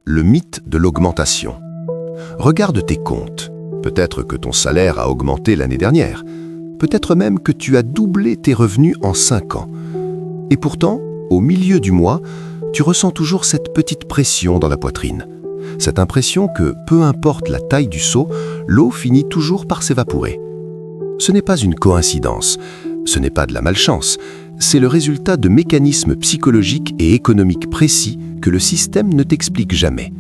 Le mythe de l'augmentation. Regarde tes comptes. Peut-être que ton salaire a augmenté l'année dernière. Peut-être même que tu as doublé tes revenus en 5 ans. Et pourtant, au milieu du mois, tu ressens toujours cette petite pression dans la poitrine. Cette impression que, peu importe la taille du seau, l'eau finit toujours par s'évaporer. Ce n'est pas une coïncidence, ce n'est pas de la malchance, c'est le résultat de mécanismes psychologiques et économiques précis que le système ne t'explique jamais.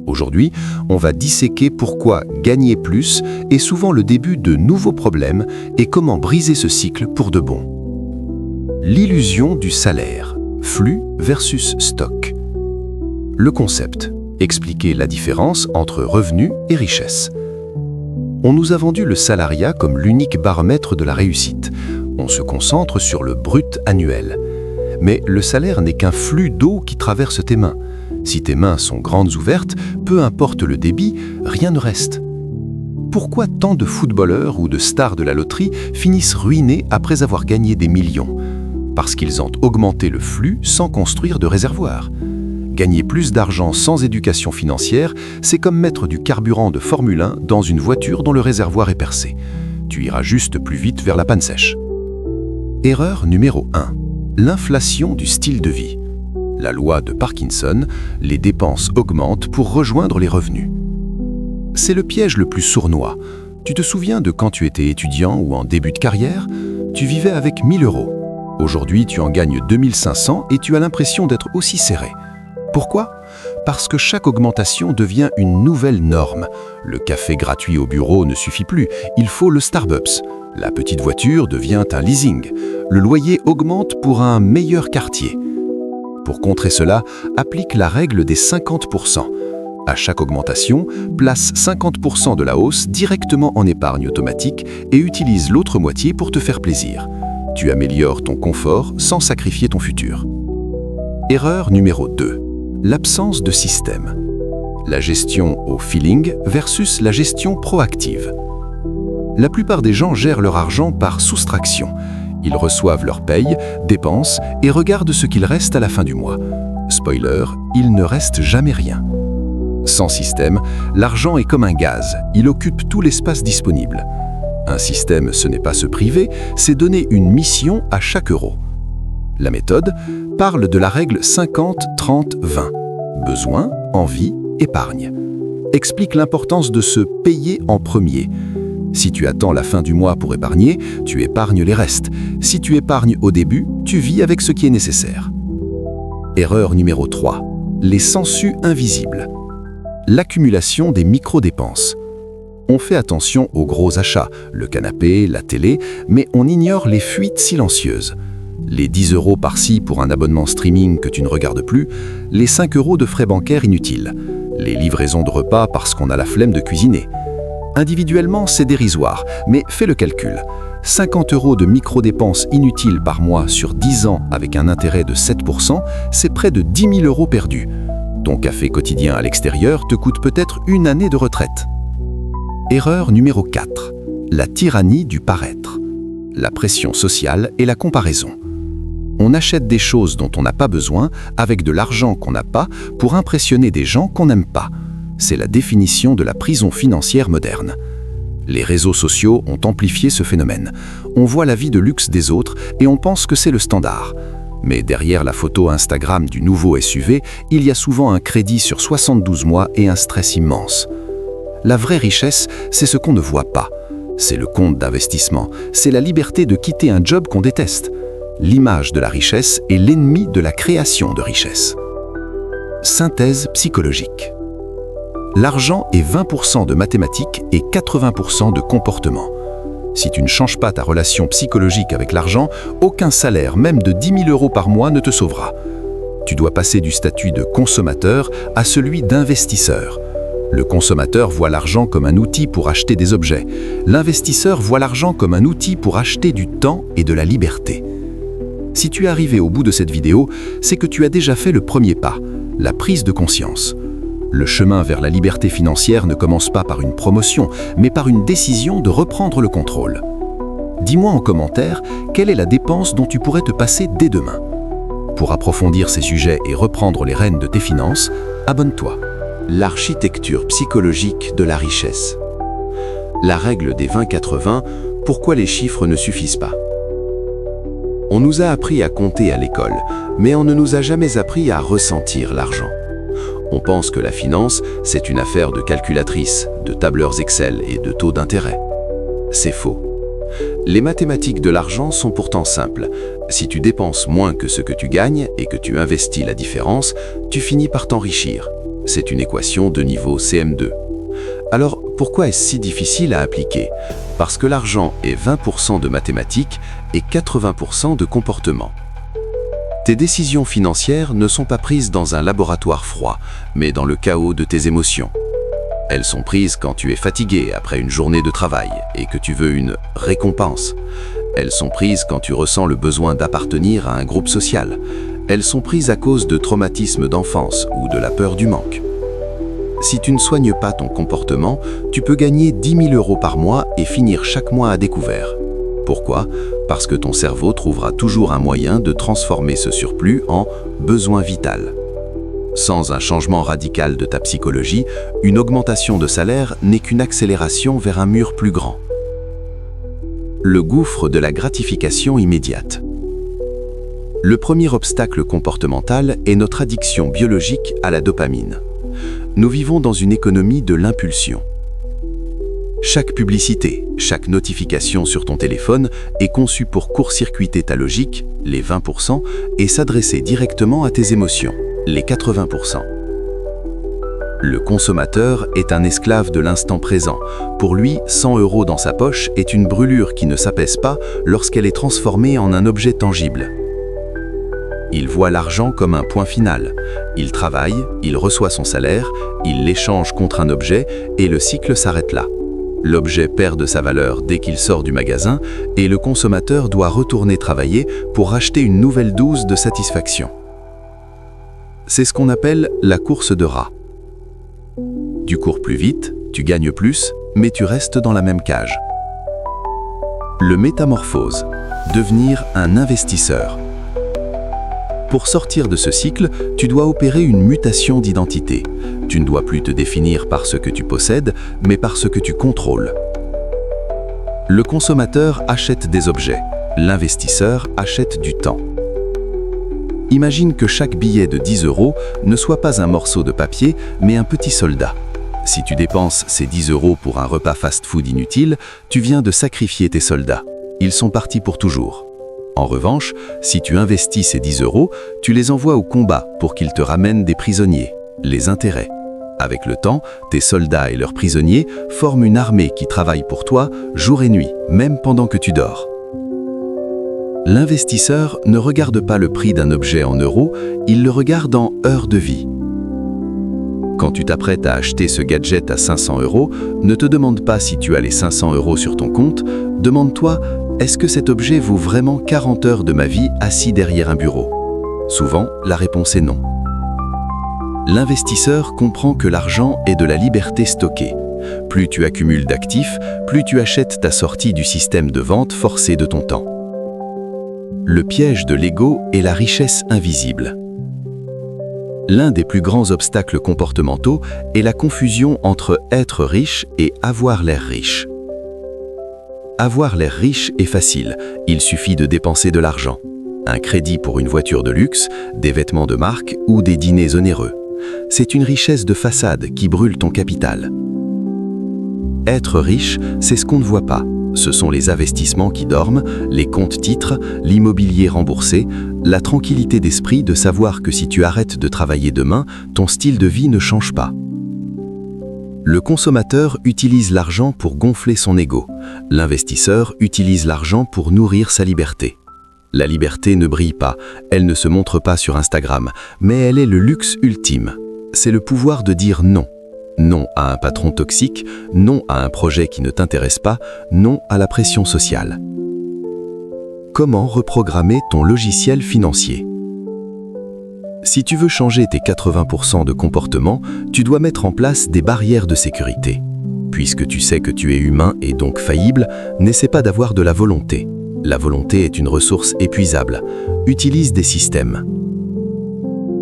Aujourd'hui, on va disséquer pourquoi gagner plus est souvent le début de nouveaux problèmes et comment briser ce cycle pour de bon. L'illusion du salaire, flux versus stock. Le concept, expliquer la différence entre revenus et richesse. On nous a vendu le salariat comme l'unique baromètre de la réussite. On se concentre sur le brut annuel. Mais le salaire n'est qu'un flux d'eau qui traverse tes mains. Si tes mains sont grandes ouvertes, peu importe le débit, rien ne reste. Pourquoi tant de footballeurs ou de stars de la loterie finissent ruinés après avoir gagné des millions? Parce qu'ils ont augmenté le flux sans construire de réservoir. Gagner plus d'argent sans éducation financière, c'est comme mettre du carburant de Formule 1 dans une voiture dont le réservoir est percé. Tu iras juste plus vite vers la panne sèche. Erreur numéro 1. L'inflation du style de vie. La loi de Parkinson, les dépenses augmentent pour rejoindre les revenus. C'est le piège le plus sournois. Tu te souviens de quand tu étais étudiant ou en début de carrière? Tu vivais avec 1 000 €. Aujourd'hui, tu en gagnes 2 500 et tu as l'impression d'être aussi serré. Pourquoi? Parce que chaque augmentation devient une nouvelle norme. Le café gratuit au bureau ne suffit plus, il faut le Starbucks. La petite voiture devient un leasing. Le loyer augmente pour un meilleur quartier. Pour contrer cela, applique la règle des 50%. À chaque augmentation, place 50% de la hausse directement en épargne automatique et utilise l'autre moitié pour te faire plaisir. Tu améliores ton confort sans sacrifier ton futur. Erreur numéro 2. L'absence de système. La gestion au feeling versus la gestion proactive. La plupart des gens gèrent leur argent par soustraction. Ils reçoivent leur paye, dépensent et regardent ce qu'il reste à la fin du mois. Spoiler, il ne reste jamais rien. Sans système, l'argent est comme un gaz, il occupe tout l'espace disponible. Un système, ce n'est pas se priver, c'est donner une mission à chaque euro. La méthode parle de la règle 50-30-20. Besoin, envie, épargne. Explique l'importance de se payer en premier. Si tu attends la fin du mois pour épargner, tu épargnes les restes. Si tu épargnes au début, tu vis avec ce qui est nécessaire. Erreur numéro 3. Les sangsues invisibles. L'accumulation des micro-dépenses. On fait attention aux gros achats, le canapé, la télé, mais on ignore les fuites silencieuses. Les 10 € par-ci pour un abonnement streaming que tu ne regardes plus, les 5 € de frais bancaires inutiles, les livraisons de repas parce qu'on a la flemme de cuisiner. Individuellement, c'est dérisoire, mais fais le calcul. 50 € de micro-dépenses inutiles par mois sur 10 ans avec un intérêt de 7%, c'est près de 10 000 € perdus. Ton café quotidien à l'extérieur te coûte peut-être une année de retraite. Erreur numéro 4. La tyrannie du paraître. La pression sociale et la comparaison. On achète des choses dont on n'a pas besoin avec de l'argent qu'on n'a pas pour impressionner des gens qu'on n'aime pas. C'est la définition de la prison financière moderne. Les réseaux sociaux ont amplifié ce phénomène. On voit la vie de luxe des autres et on pense que c'est le standard. Mais derrière la photo Instagram du nouveau SUV, il y a souvent un crédit sur 72 mois et un stress immense. La vraie richesse, c'est ce qu'on ne voit pas. C'est le compte d'investissement, c'est la liberté de quitter un job qu'on déteste. L'image de la richesse est l'ennemi de la création de richesse. Synthèse psychologique. L'argent est 20% de mathématiques et 80% de comportement. Si tu ne changes pas ta relation psychologique avec l'argent, aucun salaire, même de 10 000 € par mois, ne te sauvera. Tu dois passer du statut de consommateur à celui d'investisseur. Le consommateur voit l'argent comme un outil pour acheter des objets. L'investisseur voit l'argent comme un outil pour acheter du temps et de la liberté. Si tu es arrivé au bout de cette vidéo, c'est que tu as déjà fait le premier pas, la prise de conscience. Le chemin vers la liberté financière ne commence pas par une promotion, mais par une décision de reprendre le contrôle. Dis-moi en commentaire quelle est la dépense dont tu pourrais te passer dès demain. Pour approfondir ces sujets et reprendre les rênes de tes finances, abonne-toi. L'architecture psychologique de la richesse. La règle des 20-80, pourquoi les chiffres ne suffisent pas. On nous a appris à compter à l'école, mais on ne nous a jamais appris à ressentir l'argent. On pense que la finance, c'est une affaire de calculatrices, de tableurs Excel et de taux d'intérêt. C'est faux. Les mathématiques de l'argent sont pourtant simples. Si tu dépenses moins que ce que tu gagnes et que tu investis la différence, tu finis par t'enrichir. C'est une équation de niveau CM2. Alors, pourquoi est-ce si difficile à appliquer? Parce que l'argent est 20% de mathématiques et 80% de comportement. Tes décisions financières ne sont pas prises dans un laboratoire froid, mais dans le chaos de tes émotions. Elles sont prises quand tu es fatigué après une journée de travail et que tu veux une récompense. Elles sont prises quand tu ressens le besoin d'appartenir à un groupe social. Elles sont prises à cause de traumatismes d'enfance ou de la peur du manque. Si tu ne soignes pas ton comportement, tu peux gagner 10 000 € par mois et finir chaque mois à découvert. Pourquoi? Parce que ton cerveau trouvera toujours un moyen de transformer ce surplus en besoin vital. Sans un changement radical de ta psychologie, une augmentation de salaire n'est qu'une accélération vers un mur plus grand. Le gouffre de la gratification immédiate. Le premier obstacle comportemental est notre addiction biologique à la dopamine. Nous vivons dans une économie de l'impulsion. Chaque publicité, chaque notification sur ton téléphone est conçue pour court-circuiter ta logique, les 20%, et s'adresser directement à tes émotions, les 80%. Le consommateur est un esclave de l'instant présent. Pour lui, 100 € dans sa poche est une brûlure qui ne s'apaise pas lorsqu'elle est transformée en un objet tangible. Il voit l'argent comme un point final. Il travaille, il reçoit son salaire, il l'échange contre un objet et le cycle s'arrête là. L'objet perd de sa valeur dès qu'il sort du magasin et le consommateur doit retourner travailler pour racheter une nouvelle dose de satisfaction. C'est ce qu'on appelle la course de rat. Tu cours plus vite, tu gagnes plus, mais tu restes dans la même cage. Le métamorphose, devenir un investisseur. Pour sortir de ce cycle, tu dois opérer une mutation d'identité. Tu ne dois plus te définir par ce que tu possèdes, mais par ce que tu contrôles. Le consommateur achète des objets, l'investisseur achète du temps. Imagine que chaque billet de 10 € ne soit pas un morceau de papier, mais un petit soldat. Si tu dépenses ces 10 € pour un repas fast-food inutile, tu viens de sacrifier tes soldats. Ils sont partis pour toujours. En revanche, si tu investis ces 10 €, tu les envoies au combat pour qu'ils te ramènent des prisonniers, les intérêts. Avec le temps, tes soldats et leurs prisonniers forment une armée qui travaille pour toi jour et nuit, même pendant que tu dors. L'investisseur ne regarde pas le prix d'un objet en euros, il le regarde en heures de vie. Quand tu t'apprêtes à acheter ce gadget à 500 €, ne te demande pas si tu as les 500 € sur ton compte, demande-toi: est-ce que cet objet vaut vraiment 40 heures de ma vie assis derrière un bureau? Souvent, la réponse est non. L'investisseur comprend que l'argent est de la liberté stockée. Plus tu accumules d'actifs, plus tu achètes ta sortie du système de vente forcé de ton temps. Le piège de l'ego est la richesse invisible. L'un des plus grands obstacles comportementaux est la confusion entre être riche et avoir l'air riche. Avoir l'air riche est facile, il suffit de dépenser de l'argent. Un crédit pour une voiture de luxe, des vêtements de marque ou des dîners onéreux. C'est une richesse de façade qui brûle ton capital. Être riche, c'est ce qu'on ne voit pas. Ce sont les investissements qui dorment, les comptes titres, l'immobilier remboursé, la tranquillité d'esprit de savoir que si tu arrêtes de travailler demain, ton style de vie ne change pas. Le consommateur utilise l'argent pour gonfler son ego. L'investisseur utilise l'argent pour nourrir sa liberté. La liberté ne brille pas, elle ne se montre pas sur Instagram, mais elle est le luxe ultime. C'est le pouvoir de dire non. Non à un patron toxique, non à un projet qui ne t'intéresse pas, non à la pression sociale. Comment reprogrammer ton logiciel financier? Si tu veux changer tes 80% de comportement, tu dois mettre en place des barrières de sécurité. Puisque tu sais que tu es humain et donc faillible, n'essaie pas d'avoir de la volonté. La volonté est une ressource épuisable. Utilise des systèmes.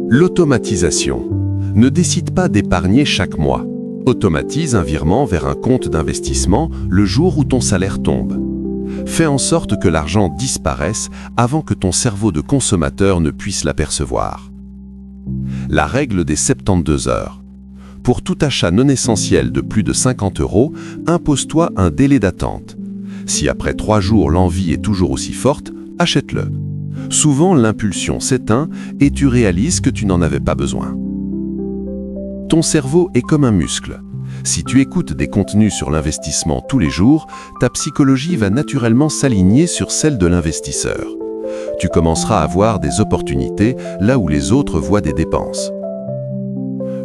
L'automatisation. Ne décide pas d'épargner chaque mois. Automatise un virement vers un compte d'investissement le jour où ton salaire tombe. Fais en sorte que l'argent disparaisse avant que ton cerveau de consommateur ne puisse l'apercevoir. La règle des 72 heures. Pour tout achat non essentiel de plus de 50 €, impose-toi un délai d'attente. Si après 3 jours l'envie est toujours aussi forte, achète-le. Souvent, l'impulsion s'éteint et tu réalises que tu n'en avais pas besoin. Ton cerveau est comme un muscle. Si tu écoutes des contenus sur l'investissement tous les jours, ta psychologie va naturellement s'aligner sur celle de l'investisseur. Tu commenceras à voir des opportunités là où les autres voient des dépenses.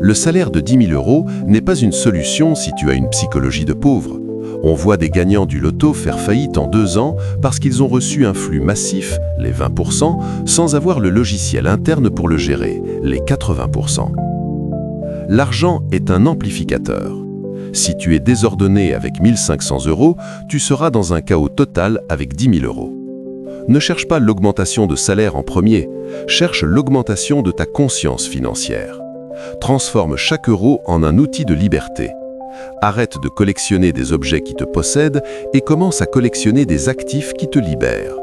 Le salaire de 10 000 € n'est pas une solution si tu as une psychologie de pauvre. On voit des gagnants du loto faire faillite en 2 ans parce qu'ils ont reçu un flux massif, les 20%, sans avoir le logiciel interne pour le gérer, les 80%. L'argent est un amplificateur. Si tu es désordonné avec 1 500 €, tu seras dans un chaos total avec 10 000 €. Ne cherche pas l'augmentation de salaire en premier, cherche l'augmentation de ta conscience financière. Transforme chaque euro en un outil de liberté. Arrête de collectionner des objets qui te possèdent et commence à collectionner des actifs qui te libèrent.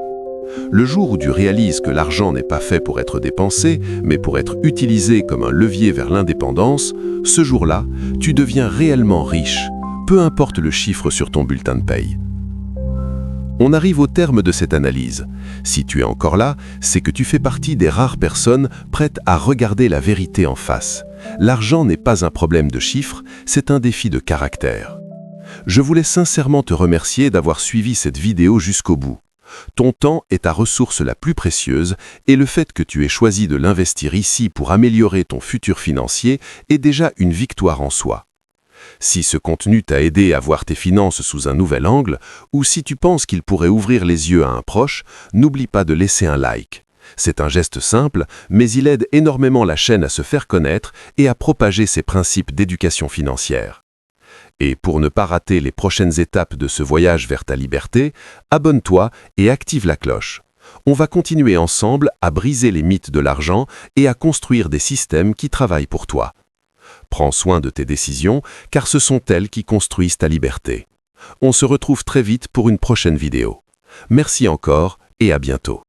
Le jour où tu réalises que l'argent n'est pas fait pour être dépensé, mais pour être utilisé comme un levier vers l'indépendance, ce jour-là, tu deviens réellement riche, peu importe le chiffre sur ton bulletin de paye. On arrive au terme de cette analyse. Si tu es encore là, c'est que tu fais partie des rares personnes prêtes à regarder la vérité en face. L'argent n'est pas un problème de chiffres, c'est un défi de caractère. Je voulais sincèrement te remercier d'avoir suivi cette vidéo jusqu'au bout. Ton temps est ta ressource la plus précieuse et le fait que tu aies choisi de l'investir ici pour améliorer ton futur financier est déjà une victoire en soi. Si ce contenu t'a aidé à voir tes finances sous un nouvel angle ou si tu penses qu'il pourrait ouvrir les yeux à un proche, n'oublie pas de laisser un like. C'est un geste simple, mais il aide énormément la chaîne à se faire connaître et à propager ses principes d'éducation financière. Et pour ne pas rater les prochaines étapes de ce voyage vers ta liberté, abonne-toi et active la cloche. On va continuer ensemble à briser les mythes de l'argent et à construire des systèmes qui travaillent pour toi. Prends soin de tes décisions, car ce sont elles qui construisent ta liberté. On se retrouve très vite pour une prochaine vidéo. Merci encore et à bientôt.